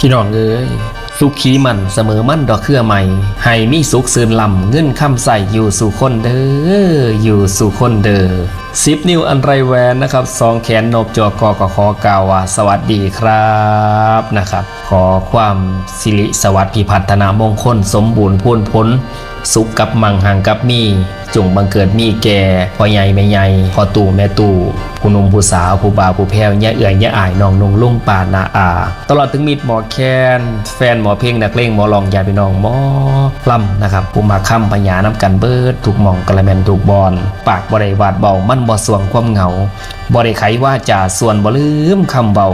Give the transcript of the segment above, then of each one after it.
พี่น้องเอ้ยสุขีมันเสมอมั่นดอกเครือใหม่ให้มีสุขซื่นลำเงินคำใส่อยู่สู่คนเด้ออยู่สู่คนเด้อ10 นิ้วอันไรแวนนะครับ2 แขนนบจอกก็ขอกล่าวว่าสวัสดีครับนะครับขอความสิริสวัสดิ์พิพัฒนามงคลสมบูรณ์พูนพ้นสุขกับมั่งหังกับมีจงบังเกิดมีแก่พ่อใหญ่แม่ใหญ่พ่อตู่แม่ตู่ผู้หนุ่มผู้สาวผู้บ่าวผู้แพ้วย่าเอื่อยย่าอายน้องนุ่งลุงป่านาอาตลอดถึงมิตรหมอแคนแฟนหมอเพลงนักเลงหมอลองยาพี่น้องหมอล่ำนะครับผู้มาค้ำพญาน้ำกันเบิดถูกมองกระแมนถูกบอลปากบ่ได้วาดเบามันบ่สวงความเหงาบ่ได้ไขว่าจ่าส่วนบ่ลืมคำเบา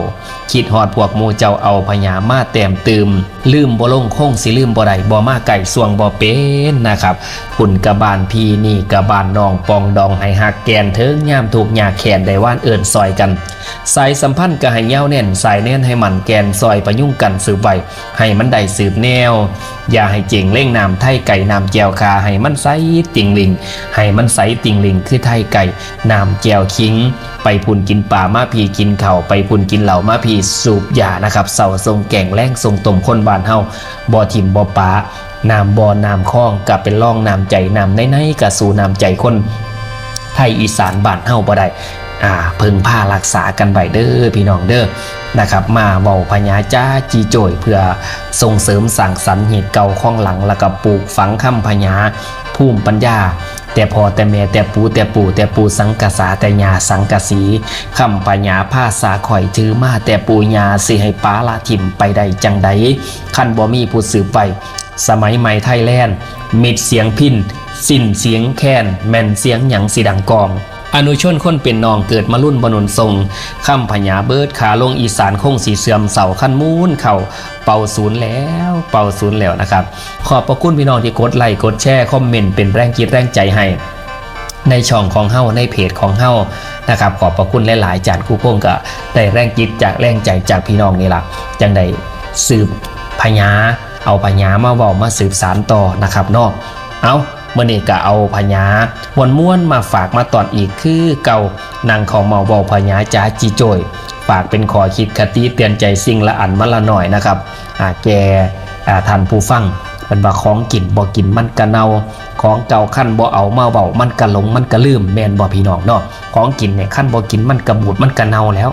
คิดหอดพวกหมู่เจ้าเอาพญามาแต้มตืมลืมบ่ลงคงสิลืมบ่ได้บ่มาไก่สวงบ่เป็นนะครับปุ่นกระบาลพีนี่กระบาลน้องปองดองให้หักแกนเถิงยามถูกยาแขนได้ว่านเอิญซอยกันสายสัมพันธ์ก็ให้เย้าแน่นสายแน่นให้มันแกนซอยประยุ่งกันสืบไว้ให้มันได้สืบแนวอย่าให้เจงเล่งน้ำไทยไก่น้ำแจวคาให้มันใสติ่งลิงให้มันใสติ่งลิงคือไทยไก่น้ำแจวคิงไปพุ่นกินป่ามาพีกินเข่าไปพุ่นกินเหล่ามาพีสูบยานะครับเสาทรงแก่งแรงทรงต้มคนบ้านเฮาบ่อถิ่มบ่อป่าน้ำบ่อน้ำคลองกับเป็นร่องน้ำใจน้ำในๆกับสู่น้ำใจคนไทยอีสานบ้านเฮาบ่ได้เพิ่งผ้ารักษากันไว้เด้อพี่น้องเด้อนะครับมาเว้าพญาจ้าจีโจยเพื่อส่งเสริมสั่งสรรค์เหตุเก่าข้องหลังแล้วก็ปลูกฝังคำพญาภูมิปัญญาแต่พอแต่แม่แต่ปู่สังกษาแต่ยาสังกสีคำปัญญาภาษาข่อยถือมาแต่ปู่ยาสิให้ป้าละถิ่มไปได้จังใดคันบ่มีผู้สืบไปสมัยใหม่ไทยแลนด์มิดเสียงพินสิ้นเสียงแค้นแม่นเสียงหยังสิดังกองอนุชนคนเป็นนองเกิดมารุ่นบนุนทรงคำพญาเบิดขาลงอีสานคงสีเสื่อมเสาขั้นมูนเข่าเป่าศูนย์แล้วนะครับขอบพระคุณพี่น้องที่กดไลค์กดแชร์คอมเมนต์เป็นแรงคิดแรงใจให้ในช่องของเฮาในเพจของเฮานะครับขอบพระคุณหลายๆจานคู่พงก็ได้แรงจิตจากแรงใจจากพี่น้องนี่ล่ะจังได้สืบพญาเอาพญามาเว้ามาสืบสานต่อนะครับเนาะเอาเมื่อนี้ก็เอาพญาม้วนมาฝากมาตอนอีกคือเก่านางของเมาเบาพญาจ้าจีโจยฝากเป็นขอคิดคติเตือนใจสิ่งละอันมาละหน่อยนะครับแกท่านผู้ฟังเป็นว่าของกินบ่กินมันกะเนาของเก่าขั้นบ่เอามาเบามันกะหลงมันกะลืมแม่นบ่พี่น้องเนาะของกินเนี่ยขั้นบ่กินมันกะบูดมันกะเนาแล้ว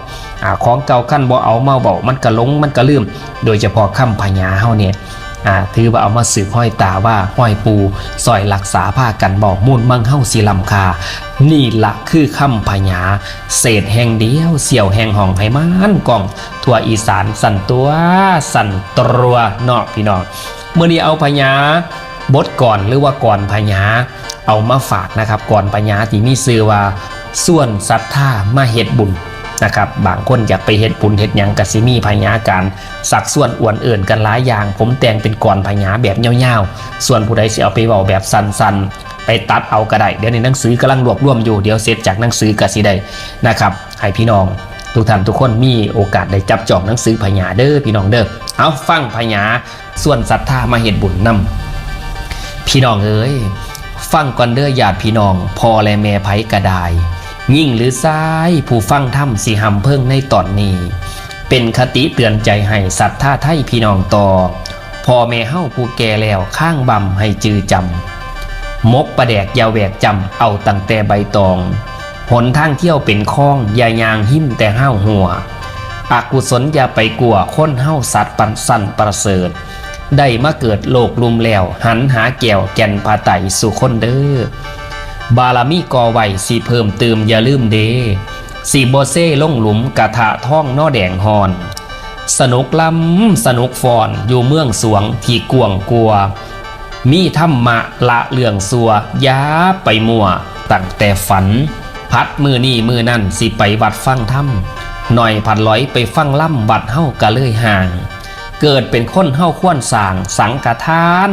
ของเก่าขั้นบ่เอามาเบามันกะหลงมันกะลืมโดยเฉพาะคำพญาเฮาเนี่ยถือว่าเอามาสืบห้อยตาว่าห้อยปูซอยรักษาผ้ากันบอกมูลมั่งเฮ้าสีลำคานี่ละคือคำพญาเศษแห่งเดียวเสี่ยวแห่งห้องให้มันกล่องทั่วอีสานสั่นตัวสั่นตรัวนอกพี่น้องเมื่อนี้เอาพญาบทก่อนหรือว่าก่อนพญาเอามาฝากนะครับก่อนพญาที่มีชื่อว่าส่วนศรัทธามาเฮ็ดบุญนะครับบางคนอยากไปเฮ็ดบุญเฮ็ดหยังกะสิมีพญาการสักส่วนอ้วนเอิ่นกันหลายอย่างผมแต่งเป็นก่อนพญาแบบยาวๆส่วนผู้ใดสิเอาไปเว้าแบบสั้นๆไปตัดเอาก็ได้เดี๋ยวในหนังสือกำลังรวบรวมอยู่เดี๋ยวเสร็จจากหนังสือก็สิได้นะครับให้พี่น้องทุกท่านทุกคนมีโอกาสได้จับจองหนังสือพญาเด้อพี่น้องเด้อเอาฟังพญาส่วนศรัทธามาเฮ็ดบุญนำพี่น้องเอ้ยฟังก่อนเด้อญาติพี่น้องพ่อและแม่ไผก็ได้ยิ่งหรือซ้ายผู้ฟังถ้ำสิหำเพิ่งในตอนนี้เป็นคติเตือนใจให้ศรัทธาไทยพี่น้องต่อพ่อแม่เฮาผู้แก่แล้วข้างบำให้จือจำมกประแดกยาแหวกจำเอาตั้งแต่ใบตองหนทางเที่ยวเป็นคลองอย่ายางหิ้มแต่ห้าวหัวอกุศลอย่าไปกลัวคนเฮาสัตว์ปันสั่นประเสริฐได้มาเกิดโลกลุมแล้วหันหาแก้วแก่นพาไตสู่คนเด้อบารมีก่อไว้สิเพิ่มเติมอย่าลืมเดสิโบเซ่ลงหลุมกะทะท่องนอแดงหอนสนุกล้ำสนุกฟอนอยู่เมืองสวงที่กวงกลัวมีธรรมะละเรื่องสัวยาไปมัวตั้งแต่ฝันพัดมือนี่มือนั่นสิไปวัดฟังธรรมหน่อยผัดลอยไปฟังล่ำวัดเฮ้ากะเลยห่างเกิดเป็นคนเฮ้าควนสางสังกทาน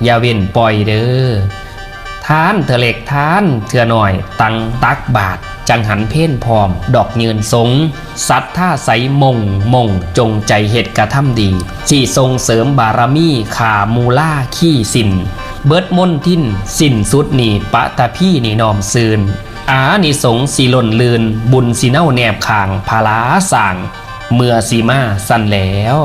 อย่าเว้นปล่อยเด้อทานเถอเล็กทานเถื่อหน่อยตังตักบาทจังหันเพ่นพร้อมดอกยืนสงสัตท่าใสมงจงใจเหตุกระทำดีสี่ทรงเสริมบารมีขามูล่าขี้สินเบิดมนทินสิ้นสุดนี่ปะตะพี่นี่นอมซืนนิสงสีหล่นลืนบุญสีเน่าแนบข่างพาลาสั่ง เมื่อสีมาสั่นแล้ว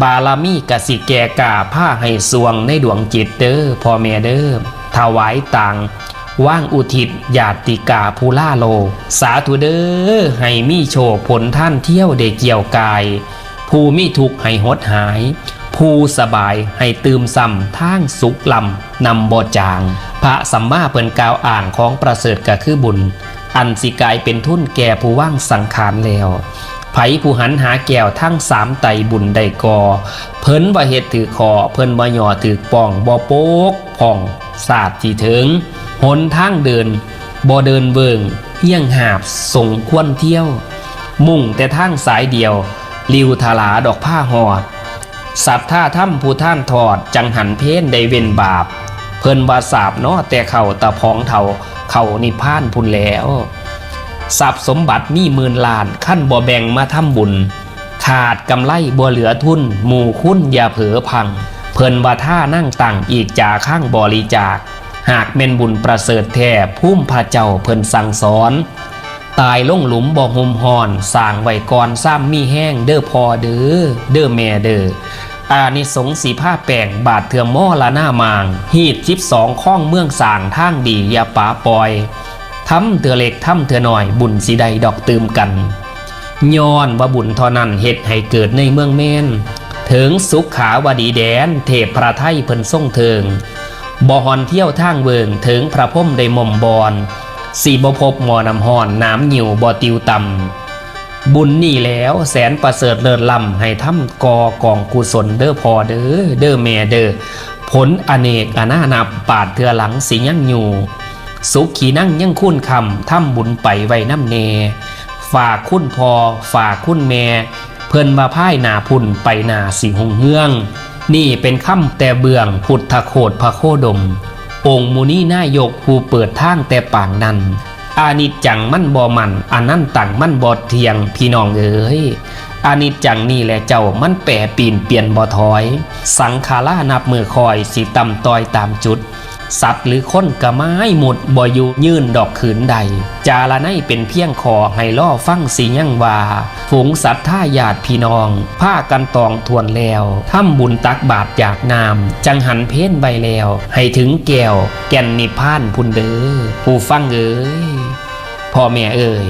บารมีกสิแก่กาผ้าให้สวงในดวงจิตเด้อพ่อแม่เด้อถวายต่างว่างอุทิศญาติกาภูล่าโลสาธุเด้อให้มีโชคผลท่านเที่ยวได้เกี่ยวกายผู้มีทุกข์ให้หดหายผู้สบายให้ตื่มซ้ำทางสุขลำนำบ่จางพระสัมมาเพิ่นกล่าวอ่างของประเสริฐก็คือบุญอันสิกลายเป็นทุนแก่ผู้ว่างสังขารแล้วไผผู้หันหาแก้วทั้งสามไตบุญได้ก่อเพิ่นบ่เฮ็ดถือคอเพิ่นบ่ย่อถือป้องบ่โปกพ่องศาสตร์ที่ถึงหนทางเดินบ่เดินเบิ่งเฮี้ยงหาบส่งควรเที่ยวมุ่งแต่ทางสายเดียวลิวทลาดอกผ้าหอดสัตว์ท่าถ้ำผู้ท่านถอดจังหันเพนได้เว้นบาปเพิ่นบาสาบเนาะแต่เข่าตะพองเท่าเข่านิพพานพุ่นแล้วทรัพย์สมบัติมีหมื่นล้านขั้นบ่แบ่งมาทำบุญขาดกำไรบ่เหลือทุนหมู่คุ้นอย่าเผลอพังเพิ่นว่าท่านั่งตั้งอีกจ่าข้างบริจาคหากเม่นบุญประเสริฐแท้พุ่มพระเจ้าเพิ่นสั่งสอนตายลงหลุมบ่หุมหอนสร้างไว้ก่อนซ้ำมีแห้งเด้อพอเด้อเด้อแม่เด้ออานิสงส์สีผ้าแป้งบาทเถื่อม่อละหน้ามางฮีด12ข้องเมืองสร้างทางดีอย่าป่าปล่อยทำเถื่อเล็กทำเถื่อหน่อยบุญสีใดดอกตืมกันย้อนว่าบุญเท่านั้นเฮ็ดให้เกิดในเมืองเมนถึงสุขขาวดีแดนเทพพระไทยเพิ่นทรงเทิงบ่ฮอนเที่ยวทางเวิงถึงพระพรหมได้หม่อมบอนสีบ่พบหมอนำหอนน้ำหยิวบ่ติวต่ำบุญนี่แล้วแสนประเสริฐเลิศล้ำให้ทำกองกุศลเด้อพอเด้อเด้อแม่เด้อผลอเนกอนานับปาดเถื่อหลังสิยังอยู่สุขขีนั่งยังคุ้นคำทำบุญไปไว้น้ำเนฝากคุ้นพอฝากคุ้นแม่เพิ่นมาพ่ายหนาพุ่นไปหนาสิหงเฮืองนี่เป็นคำแต่เบื้องพุทธโคดพระโคดมองค์มุนีนายกผู้เปิดทางแต่ปางนั้นอานิจจังมั่นบ่มันอันนั้นต่างมั่นบ่เทียงพี่น้องเอ๋ยอานิจจังนี่แหละเจ้ามันแปรปีนเปลี่ยนบ่ถอยสังขารานับมือคอยสิตำต้อยตามจุดสัตว์หรือคนกะไม้หมดบ่อยู่ยื่นดอกขืนใดจาละไนเป็นเพียงขอให้ล่อฟังสิยังว่าฝูงสัตว์ท่าญาติพี่น้องผ้ากันตองทวนแล้วทำบุญตักบาตรอยากนามจังหันเพ้นใบแล้วให้ถึงแก้วแก่นนิพพานพุนเด้อผู้ฟังเอ๋ยพ่อแม่เอ๋ย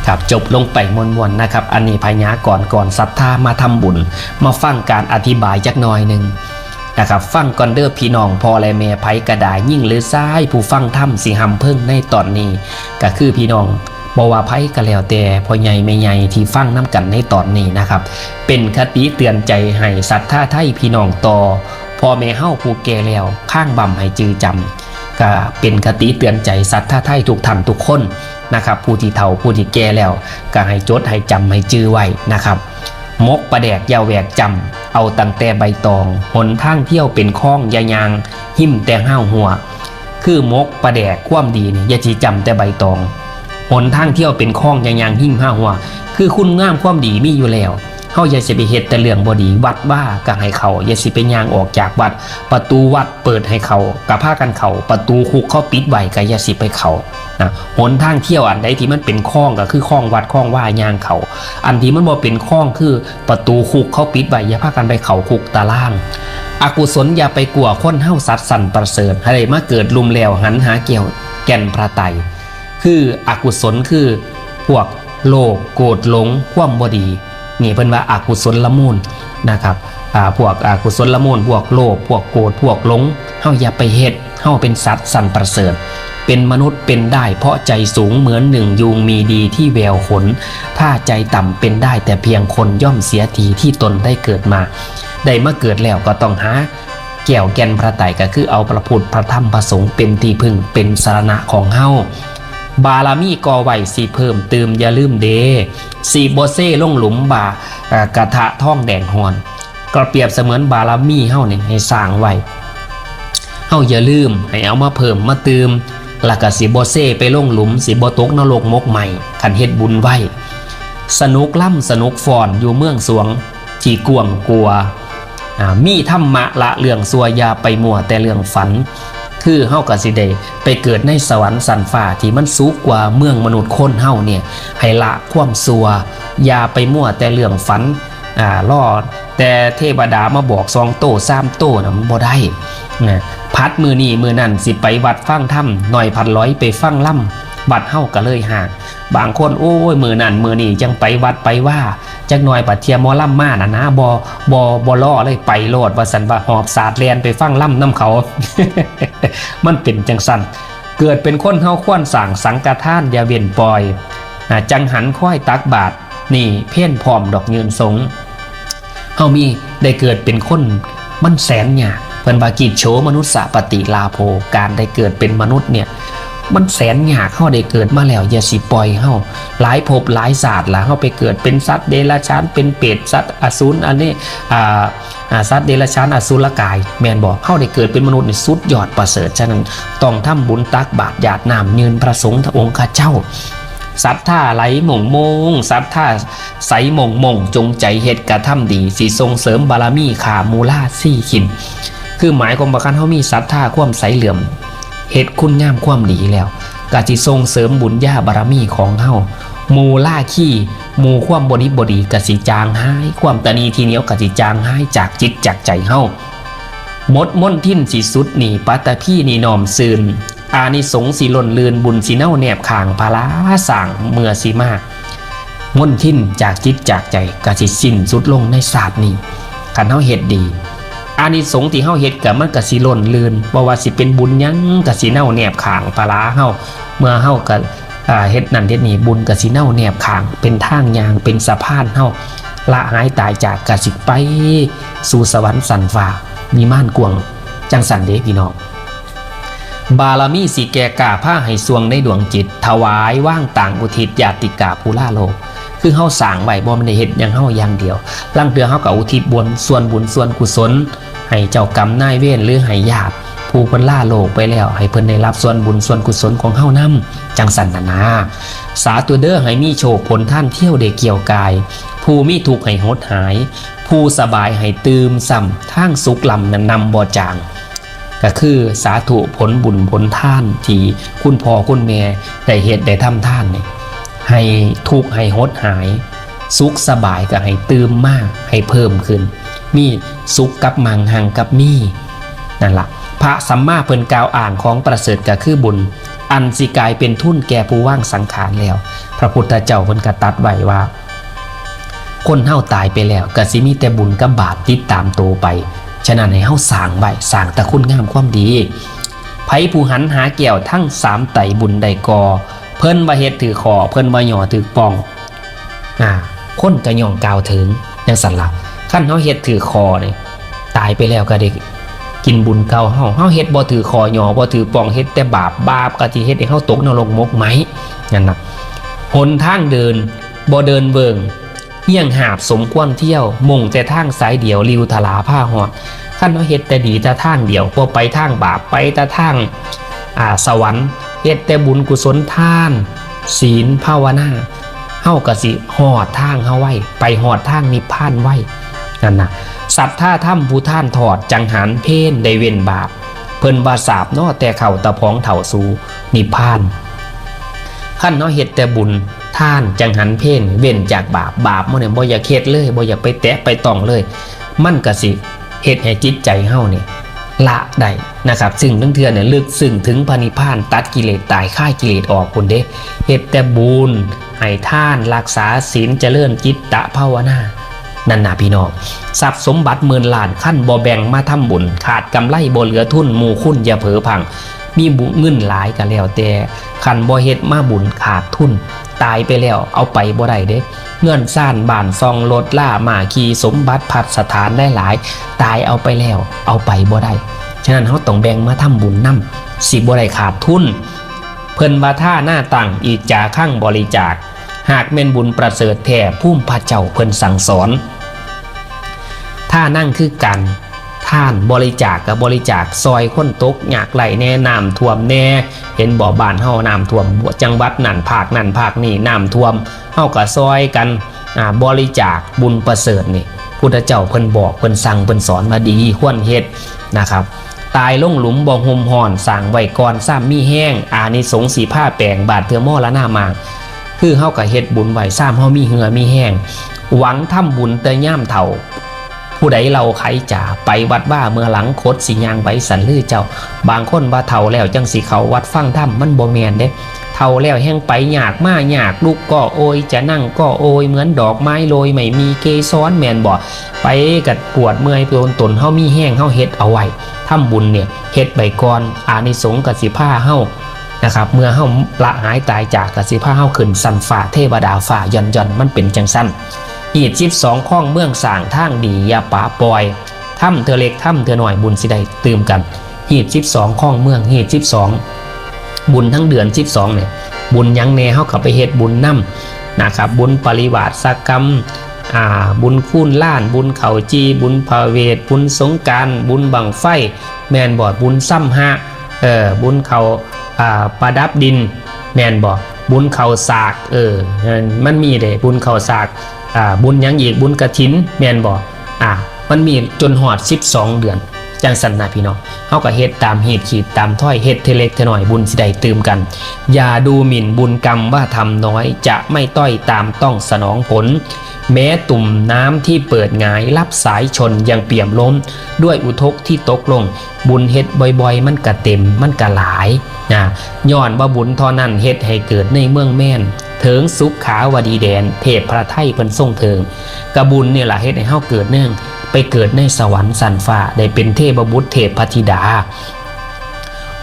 ครับจบลงไปมวนๆนะครับอันนี้พญาก่อนศรัทธามาทำบุญมาฟังการอธิบายจักหน่อยหนึ่งนะครับฟังก่อนเด้อพี่น้องพ่อและแม่ไผกระดายิ่งหรือซ้ายผู้ฟังถ้ำสิหำเพิ่งในตอนนี้ก็คือพี่น้องบ่ว่าไผก็แล้วแต่พ่อใหญ่แม่ใหญ่ที่ฟังน้ำกันในตอนนี้นะครับเป็นคติเตือนใจให้ศรัทธาไทยพี่น้องต่อพ่อแม่เฮาผู้แก่แล้วข้างบ่ำให้จือจำก็เป็นคติเตือนใจศรัทธาไทยทุกท่านทุกคนนะครับผู้ที่เฒ่าผู้ที่แก่แล้วก็ให้จดให้จำให้จือไว้นะครับมกประแดกยาแหวกจำเอาตั้งแต่ใบตองหนทางเที่ยวเป็นคล้องยายางหิมแต่ห้าวหัวคือมกประแดกความดีนี่อย่าจีจำแต่ใบตองหนทางเที่ยวเป็นคล้องยายางหิมห้าวหัวคือคุณงามความดีมีอยู่แล้วเฮาอย่าสิไปเฮ็ดแต่เรื่องบ่ดีวัดว่าก็ให้เขาอย่าสิไปย่างออกจากวัดประตูวัดเปิดให้เขาก็พากันเขาประตูคุกเขาปิดไว้ก็อย่าสิไปเขานะหนทางเที่ยวอันใดที่มันเป็นคลองก็คือคลองวัดคลองว่ายางเขาอันที่มันบ่เป็นคลองคือประตูคุกเขาปิดไว้อย่าพากันไปเขาคุกตารางอกุศลอย่าไปกลัวคนเฮาสัตว์สั่นประเสริฐให้มาเกิดลุมแล้วหันหาเกี่ยวแก่นพระไตรคืออกุศลคือพวกโลภโกรธหลงความบ่ดีนี่เพิ่นว่าอกุศลละมูลนะครับพวกอกุศลละมูลพวกโลภพวกโกรธพวกหลงเฮาอย่าไปเฮ็ดเฮาเป็นสัตว์สั่นประเสริฐเป็นมนุษย์เป็นได้เพราะใจสูงเหมือนหนึ่งยุงมีดีที่แววขนถ้าใจต่ำเป็นได้แต่เพียงคนย่อมเสียทีที่ตนได้เกิดมาได้มาเกิดแล้วก็ต้องหาแก้วแก่นพระไตรก็คือเอาพระพุทธพระธรรมพระสงฆ์เป็นที่พึ่งเป็นสรณะของเฮาบารมีก่อไว้สิเพิ่มเติมอย่าลืมเดสีโบเซ่ลงหลุมบากระทะท่องแดงหอนก็เปรียบเสมือนบารมีเฮาเนี่ยให้สร้างไว้เฮาอย่าลืมให้เอามาเพิ่มมาเติมแล้วก็สิโบเซ่ไปลงหลุมสิโบตกนรกมกใหม่คันเฮ็ดบุญไว้สนุกล่ำสนุกฟอนอยู่เมืองสวงที่กวงกลัวมีธรรมะละเรื่องซัวยาไปมัวแต่เรื่องฝัน คือเฮาก็สิได้ไปเกิดในสวรรค์สันฟ้าที่มันสูงกว่าเมืองมนุษย์คนเฮาเนี่ยให้ละความซัวอย่าไปมั่วแต่เรื่องฝันล่อแต่เทวดามาบอก2โต3โตน่ะมันบ่ได้นะพัดมือนี้มือนั่นสิไปวัดฟังถ้ำหน่อยพัดร้อยไปฟังล่ำบัดเฮาก็เลยห่างบางคนโอ้ยมือนั่นมือนี้จังไปวัดไปว่าจักหน่อยปัดเทียมอล่ำมานะบ่ล่อเลยไปโลดว่าสันว่าหอบศาสตร์เรียนไปฟังล่ำน้ำเขา มันเป็นจังสันเกิดเป็นคนเฮาควรสั่งสังฆทานอย่าเวียนปล่อยจังหันค่อยตักบาตรนี่เพี้ยนพร้อมดอกยืนสงเฮามีได้เกิดเป็นคนมันแสนยากเพิ่นว่ากิจโฉมนุษย์สปฏิลาโภการได้เกิดเป็นมนุษย์เนี่ยมันแสนยากเฮาได้เกิดมาแล้วอย่าสิปล่อยเฮาหลายภพหลายศาสตร์ล่ะเฮาไปเกิดเป็นสัตว์เดรัจฉานเป็นเปรตสัตว์อสูรอันนี้สัตว์เดรัจฉานอสูรกายแม่นบ่เฮาได้เกิดเป็นมนุษย์นี่สุดยอดประเสริฐฉะนั้นต้องทำบุญตักบาตรหยาดน้ำยืนพระสงฆ์องค์ข้าเจ้าศรัทธาไหลหม่งมงศรัทธาใสหม่งมงจงใจเฮ็ดกระทำดีสิส่งเสริมบารมีขามูลาซี่ขินคือหมายความว่าคันเฮามีศรัทธาความใสเหลื่อมเฮ็ดคุณงามความดีแล้วก็สิส่งเสริมบุญญาบารมีของเฮามูล่าขี้มูความบริบดีก็สิจางหายความตนีทีเหนียวก็สิจางหายจากจิตจากใจเฮาหมดมนทินสิสุดหนีปัตตพี่นี่นอมซืนอานิสงส์สิล้นเลือนบุญสิเน่าแนบข้างพาลาสั่งเมื่อสิมากมนทินจากจิตจากใจก็สิสิ้นสุดลงในศาสตร์นี้คันเฮาเฮ็ดดีอานิสงส์ที่เฮาเฮ็ดก็มันก็สิล้นเลือนบ่ว่าสิเป็นบุญหยังก็สิเน่าแนบข้างพาลาเฮาเมื่อเฮาก็เฮ็ดนั่นเฮ็ดนี่บุญก็สิเน่าแนบข้างเป็นทางยางเป็นสะพานเฮาละหายตายจากก็สิไปสู่สวรรค์สันฟ้ามีม่านกวงจังสันเด้พี่น้องบารมีสิแก่กาผ้าให้สวงในดวงจิตถวายว่างต่างอุทิศญาติกาภูลาโลกคือเฮาสร้างไว้บ่มันได้เฮ็ดอย่างเฮาอย่างเดียวลังเทื่อเฮาก็อุทิศบุญส่วนกุศลให้เจ้ากรรมนายเวรหรือให้ญาติผู้เพิ่นล่าโลกไปแล้วให้เพิ่นได้รับส่วนบุญส่วนกุศลของเฮานำจังสันนาสาธุเด้อให้มีโชคผลท่านเที่ยวได้เกี่ยวกายผู้มีทุกข์ให้หดหายผู้สบายให้ตื่มซ้ำทางสุขลำนั้นนำบ่จางก็คือสาธุผลบุญผลท่านที่คุณพ่อคุณแม่ได้เฮ็ดได้ทำท่านเนี่ยให้ทุกข์ให้หดหายสุขสบายก็ให้ตื่มมากให้เพิ่มขึ้นมีสุขกับมังหังกับมีนั่นล่ะพระสัมมาเพิ่นกล่าวอ่านของประเสริฐก็คือบุญอันสิกลายเป็นทุนแก่ผู้ว่างสังขารแล้วพระพุทธเจ้าเพิ่นก็ตรัสไว้ว่าคนเฮาตายไปแล้วก็สิมีแต่บุญกับบาปติดตามตัวไปฉะนั้นให้เฮาสร้างไว้สร้างแต่คุณงามความดีไผผู้หันหาแก้วทั้ง3ไตบุญได้ก่อเพิ่นว่าเฮ็ดถือคอเพิ่นว่าหย่อถือปองคนก็ย่องกล่าวถึงจังซั่นล่ะคันเฮาเฮ็ดถือคอนี่ตายไปแล้วก็ได้กินบุญเก่าเฮาเฮ็ดบ่ถือคอหย่อบ่ถือปองเฮ็ดแต่บาปก็สิเฮ็ดให้เฮาตกนรกมกไหมนั่นน่ะหนทางเดินบ่เดินเบิ่งเฮี้ยงหาบสมควรเที่ยวมุ่งแต่ทางสายเดียวริวทลาผ้าหอดคันเฮาเฮ็ดแต่ดีแต่ทางเดียวบ่ไปทางบาปไปแต่ทางสวรรค์เฮ็ดแต่บุญกุศลทานศีลภาวนาเฮาก็สิฮอดทางเฮาไว้ไปฮอดทางนิพพานไว้นั่นน่ะสัตว์ท่าถ้ำผู้ท่านถอดจังหันเพนได้เว้นบาปเพิ่นว่าสาบเนาะแต่เข่าตะพองเถ่าสู่นิพพานขั้นเนาะเฮ็ดแต่บุญท่านจังหันเพนเว้นจากบาปมันเนี่ยบ่อยากเฮ็ดเลยบ่อยากไปแตะไปต้องเลยมันก็สิเฮ็ดให้จิตใจเฮาเนี่ยละได้นะครับซึ่งทั้งเทื่อเนี่ยลึกซึ้งถึงพระนิพพานตัดกิเลสตายค่ายกิเลสออกพุ่นเด้เฮ็ดแต่บุญให้ท่านรักษาศีลเจริญจิตตภาวนานั่นน่ะพี่น้องทรัพย์สมบัติหมื่นล้านขั้นบ่แบ่งมาทำบุญขาดกำไรบ่เหลือทุนหมู่คุณอย่าเผลอพังมีบุญเงินหลายก็แล้วแต่คันบ่เฮ็ดมาบุญขาดทุนตายไปแล้วเอาไปบ่ได้เด้เงินซ่านบ้านซองรถล่ามาขี่สมบัติพัดสถานได้หลายตายเอาไปแล้วเอาไปบ่ได้ฉะนั้นเฮาต้องแบ่งมาทำบุญนำสิบ่ได้ขาดทุนเพิ่นว่าท่าหน้าตั้งอีกจาข้างบริจาคหากแม่นบุญประเสริฐแท้ภูมิพระเจ้าเพิ่นสั่งสอนท่านั่งคือกันท่านบริจาคกับบริจาคซอยคนตกยากไหลแน่น้ำท่วมแน่เห็นบ่อบ้านเฮาน้ำท่วมจังหวัดนั่นภาคนี่น้ำท่วมเฮาก็ซอยกันบริจาคบุญประเสริฐนี่พุทธเจ้าเพิ่นบอกเพิ่นสั่งเพิ่นสอนมาดีควรเฮ็ดนะครับ ตายลงหลุมบ่ห่มห่อนสร้างไว้ก่อนซ้ำมีแห้งอานิสงส์สีผ้าแปลงบาดเทือม่อละหน้ามากคือเฮาก็เฮ็ดบุญไว้ซ้ำเฮามีเหือมีแห้งหวังทำบุญแต่ย่ามเฒ่าผู้ใดเราไขจ่าไปวัดบ้าเมื่อหลังคดสิยางใบสันลือเจ้าบางคนว่าเฒ่าแล้วจังสิเขาวัดฟังถ้ำมันบ่แม่นเด้เฒ่าแล้วแห้งไปยากมายากลูกก็โอยจะนั่งก็โอยเหมือนดอกไม้โรยไม่มีเกสรแม่นบ่ไปกัดปวดเมื่อยตนเฮามีแห้งเฮาเฮ็ดเอาไว้ทำบุญเนี่ยเฮ็ดใบก่อนอานิสงส์กับสิผ้าเฮานะครับเมื่อเฮาละหายตายจากกับสิผ้าเฮาขึ้นสันฟ้าเทวดาฟ้าย่อนมันเป็นจังสั้นหีด12ข้องเมืองสร้างทางดีอย่าป่าปล่อยถ้ำเธอเล็กถ้ำเธอหน่อยบุญสิได้ตื่มกันหีด12ข้องเมืองหีด12บุญทั้งเดือน12เนี่ยบุญยังแน่เฮาเข้าไปเฮ็ดบุญนำนะครับบุญปริวาสกรรมบุญคูนล้านบุญเขาจีบุญพาเวทบุญสงกรานต์บุญบังไฟแมนบอดบุญซ้ำฮะบุญเขาประดับดินแมนบอดบุญเขาสากมันมีเด้บุญเขาสากบุญยังอีกบุญกฐินแมนบอดมันมีจนหอด12เดือนจังสันนะพี่น้องเฮาก็เฮ็ดตามเหตุขีดตามถ้อยเฮ็ดเทเล็กเทน้อยบุญสิได้ตื่มกันอย่าดูหมิ่นบุญกรรมว่าทำน้อยจะไม่ต้อยตามต้องสนองผลแม้ตุ่มน้ำที่เปิดหงายรับสายชนยังเปี่ยมล้นด้วยอุทกที่ตกลงบุญเฮ็ดบ่อยๆมันกะเต็มมันกะหลายย้อนว่าบุญเท่านั้นเฮ็ดให้เกิดในเมืองแม่นเถิงสุขขาวดีแดนเทพพระไทยเพิ่นทรงเถิงกะบุญนี่ล่ะเฮ็ดให้เฮาเกิดเนื่องไปเกิดในสวรรค์สันฟ้าได้เป็นเทพบุตรเทพพธิดา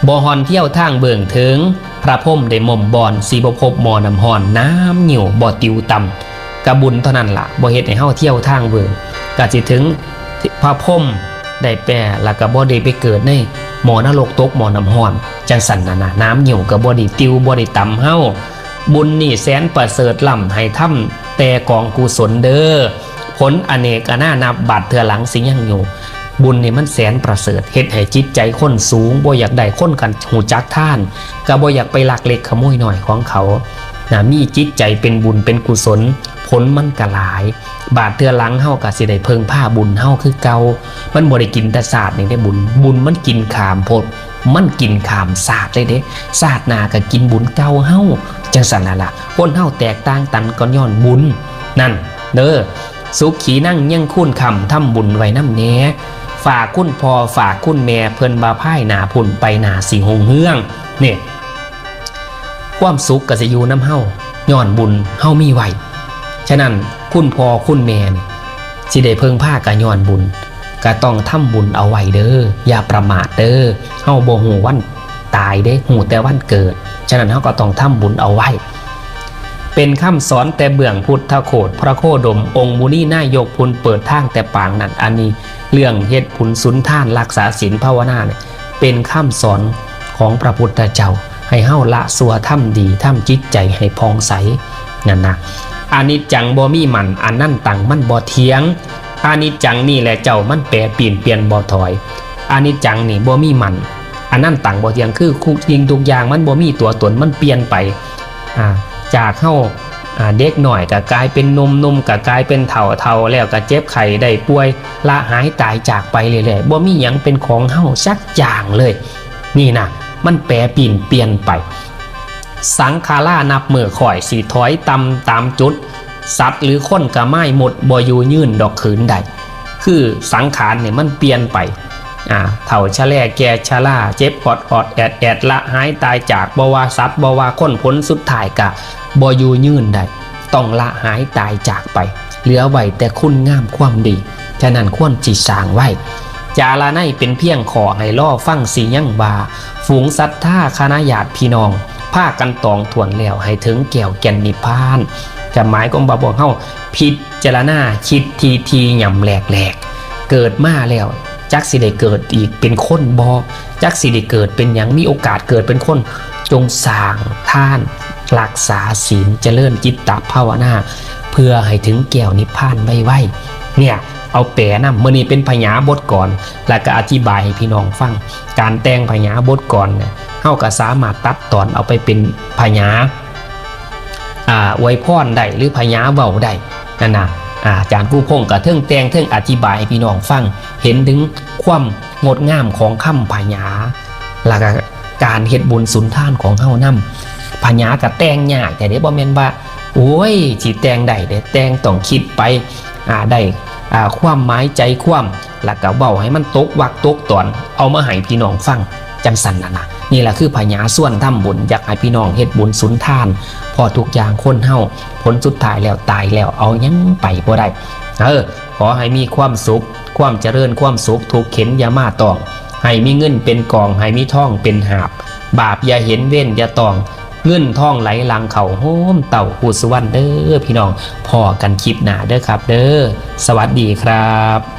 บ่ฮอนเที่ยวทางเบิ่งเถิงพระพรหมได้ม่อมบอนสีบ่พบหมอน้ำฮ้อนน้ำเหนียวบ่ติวต่ำกะบุญเท่านั้นล่ะบ่เฮ็ดให้เฮาเที่ยวทางเบิ่งก็สิถึงพระพรหมได้แปรแล้วก็บ่ได้ไปเกิดในหมอนรกตกหมอน้ำฮ้อนจังสั่นน่ะน้ำเหนียวก็บ่ได้ติวบ่ได้ต่ำเฮาบุญนี่แสนประเสริฐล้ำให้ทำแต่กองกุศลเด้อผลอเนกอนานับบาดเทือหลังสิยังอยู่บุญนี่มันแสนประเสริฐเฮ็ดให้จิตใจคนสูงบ่อยากได้คนกันหูจักท่านก็บ่อยากไปลักเล็กขโมยหน่อยของเขามีจิตใจเป็นบุญเป็นกุศลผลมันก็หลายบาดเทือหลังเฮาก็สิได้เพิ่งผ้าบุญเฮาคือเก่ามันบ่ได้กินแต่ศาสตร์นี่ได้บุญมันกินขามโพดมันกินขามศาสตร์เลยเด้ศาสตร์หน้าก็กินบุญเก่าเฮาจังซั่นล่ะคนเฮาแตกต่างกันก็ย้อนบุญนั่นเด้อสุขขีนั่งยังคุ้นคำทำบุญไว้น้ำแหน่ฝากคุณพ่อฝากคุณแม่เพิ่นบาพ่ายหนาพุ่นไปหนาสิหงเฮืองเนี่ยความสุขก็จะอยู่น้ำเฮาย้อนบุญเฮามีไว้ฉะนั้นคุณพ่อคุณแม่นี่สิได้เพิ่งผ้าก็ย้อนบุญก็ต้องทำบุญเอาไว้เด้ออย่าประมาทเด้อเฮาบ่ฮู้วันตายเด้ฮู้แต่วันเกิดฉะนั้นเฮาก็ต้องทำบุญเอาไว้เป็นคำสอนแต่เบื้องพุทธโคตพระโคดมองค์มุนีนายกพุนเปิดทางแต่ปางนั้นอันนี้เรื่องเฮ็ดผุนสุนท่านรักษาศีลภาวนาเนี่ยเป็นคำสอนของพระพุทธเจ้าให้เฮาละสัวทำดีทำจิตใจให้พองใสนั่นนะอานิจจังบ่มีมันอันนั่นตังมันบ่เที่ยงอานิจจังนี่แหละเจ้ามันแปรเปลี่ยนบ่ถอยอานิจจังนี่บ่มีมันอันนั่นตังบ่เที่ยงคือทุกอย่างมันบ่มีตัวตนมันเปลี่ยนไปจากเข้าเด็กหน่อยก็กลายเป็นนมก็กลายเป็นเฒ่าแล้วก็เจ็บไข้ได้ป่วยละหายตายจากไปเรื่อยๆบ่มีหยังเป็นของเฮาสักอย่างเลยนี่นะมันแปรเปลี่ยนไปสังขารานับมือข่อยสิถอยตามจุดสัตว์หรือคนก็ไม่หมดบ่อยู่ยืนดอกขืนใดคือสังขารเนี่ยมันเปลี่ยนไปเฒ่าชะแล่แก่ชะล่าเจ็บอดแอดละหายตายจากบ่ว่าสัตว์บ่ว่าคนผลสุดท้ายกะบ่อยู่ยืนได้ต้องละหายตายจากไปเหลือไว้แต่คุณงามความดีฉะนั้นควรจิสร้างไว้จาราไนเป็นเพียงขอให้ล่อฟังสียั่งบาฝูงศรัทธาคณะญาติพี่น้องพากันตองถวนแล้วให้ถึงแก้วแก่นนิพพานจะหมายของบ่บอกเฮาพิจารณาคิดทีหย่ำแหลกเกิดมาแล้วจักสิได้เกิดอีกเป็นคนบ่จักสิได้เกิดเป็นหยังมีโอกาสเกิดเป็นคนจงสร้างท่านรักษาศีลเจริญจิตตภาวนาเพื่อให้ถึงแก้วนิพพานไว้เนี่ยเอาแปรนะมื้อนี้เป็นพญาบทก่อนแล้วก็อธิบายให้พี่น้องฟังการแต่งพญาบทก่อนเนี่ยเฮาก็สามารถตัดตอนเอาไปเป็นพญาอวยพรได้หรือพญาเว้าได้นั่นน่ะอาจารย์ผู้พงษ์ก็เทิงแต่งเทิงอธิบายให้พี่น้องฟังเห็นถึงความ งดงามของค่ำพญาแล้วก็การเฮ็ดบุญสุนทานของเฮานำพญาก็แต่งยากแต่เด้บ่แม่นว่าโอ้ยสิแต่งได้เด้แต่งต้องคิดไปได้ความหมายใจความแล้วก็เว้าให้มันตกวักตกตอนเอามาให้พี่น้องฟังจังซั่นน่ะนี่แหละคือพญาส่วนทำบุญอยากให้พี่น้องเฮ็ดบุญสุนทานพอทุกอย่างคนเฮาผลสุดท้ายแล้วตายแล้วเอายังไปบ่ได้ขอให้มีความสุขความเจริญความสุขทุกเข็นอย่ามาต้องให้มีเงินเป็นกองให้มีทองเป็นหาบบาปอย่าเห็นเว้นอย่าต้องเงินทองไหลหลังเข่าโฮมเต่าหูสวรรค์เด้อพี่น้องพอกันคลิปหน้าเด้อครับเด้อสวัสดีครับ